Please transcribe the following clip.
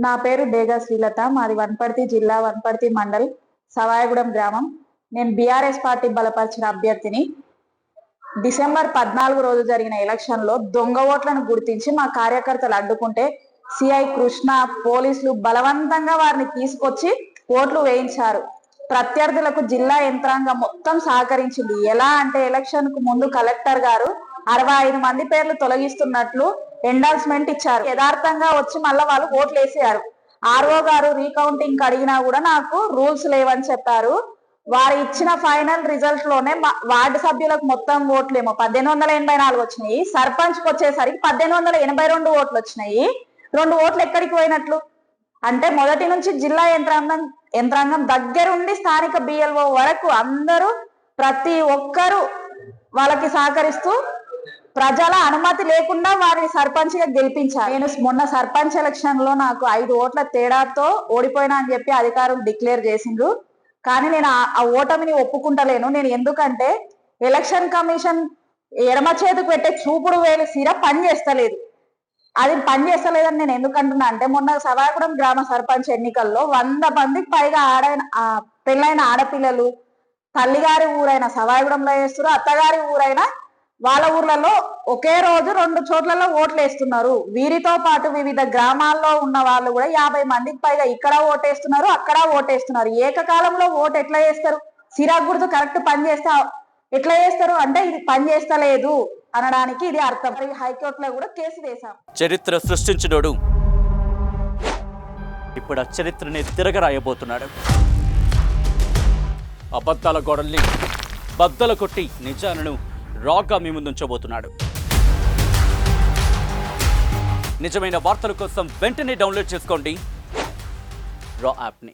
నా పేరు డేగా శ్రీలత. మాది వనపర్తి జిల్లా, వనపర్తి మండల్, సవాయగూడెం గ్రామం. నేను బీఆర్ఎస్ పార్టీ బలపరిచిన అభ్యర్థిని. డిసెంబర్ 14 రోజు జరిగిన ఎలక్షన్లో దొంగ ఓట్లను గుర్తించి మా కార్యకర్తలు అడ్డుకుంటే సిఐ కృష్ణ, పోలీసులు బలవంతంగా వారిని తీసుకొచ్చి ఓట్లు వేయించారు. ప్రత్యర్థులకు జిల్లా యంత్రాంగం మొత్తం సహకరించింది. ఎలా అంటే ఎలక్షన్ కు ముందు కలెక్టర్ గారు 65 మంది పేర్లు తొలగిస్తున్నట్లు ఎండార్స్మెంట్ ఇచ్చారు. యథార్థంగా వచ్చి మళ్ళీ వాళ్ళు ఓట్లు వేసారు. ఆర్ఓ గారు రీకౌంటింగ్ అడిగినా కూడా నాకు రూల్స్ లేవని చెప్పారు. వారు ఇచ్చిన ఫైనల్ రిజల్ట్ లోనే వార్డు సభ్యులకు మొత్తం ఓట్లేమో 1884 వచ్చినాయి. సర్పంచ్ కి వచ్చేసరికి 1882 ఓట్లు వచ్చినాయి. 2 ఓట్లు ఎక్కడికి పోయినట్లు అంటే మొదటి నుంచి జిల్లా యంత్రాంగం దగ్గరుండి స్థానిక బిఎల్ఓ వరకు అందరూ ప్రతి ఒక్కరూ వాళ్ళకి సహకరిస్తూ ప్రజల అనుమతి లేకుండా వారిని సర్పంచ్ గా గెలిపించారు. నేను మొన్న సర్పంచ్ ఎలక్షన్ లో నాకు 5 ఓట్ల తేడాతో ఓడిపోయినా అని చెప్పి అధికారులు డిక్లేర్ చేసిండ్రు. కానీ నేను ఆ ఓటమిని ఒప్పుకుంటలేను. నేను ఎందుకంటే ఎలక్షన్ కమిషన్ ఎడమ చేతికి పెట్టే చూపుడు వేలు సిర పని చేస్తలేదు. అది పని చేస్తలేదని నేను ఎందుకంటున్నా అంటే మొన్న సవాయగూడెం గ్రామ సర్పంచ్ ఎన్నికల్లో 100 మందికి పైగా పెళ్ళైన ఆడపిల్లలు తల్లిగారి ఊరైన సవాయగూడెంలో వేస్తున్నారు, అత్తగారి ఊరైన వాళ్ళ ఊర్లలో ఒకే రోజు 2 చోట్లలో ఓట్లు వేస్తున్నారు. వీరితో పాటు వివిధ గ్రామాల్లో ఉన్న వాళ్ళు కూడా 50 మందికి పైగా ఇక్కడ ఓటేస్తున్నారు, అక్కడ ఓటేస్తున్నారు. ఏకకాలంలో ఓటు ఎట్లా వేస్తారు? సిరాక్ గుర్తు కరెక్ట్ పని చేస్తే ఎట్లా చేస్తారు అంటే ఇది పని చేస్తలేదు అనడానికి ఇది అర్థం. హైకోర్టులో కూడా కేసు వేశాం. చరిత్ర సృష్టించినోడు ఇప్పుడు ఆ చరిత్రని తిరగరాయబోతున్నాడు. అబద్ధాల గోడల్ని బద్దలు కొట్టి నిజాలను రాగా మీ ముందుంచబోతున్నాడు. నిజమైన వార్తల కోసం వెంటనే డౌన్లోడ్ చేసుకోండి రా యాప్ని.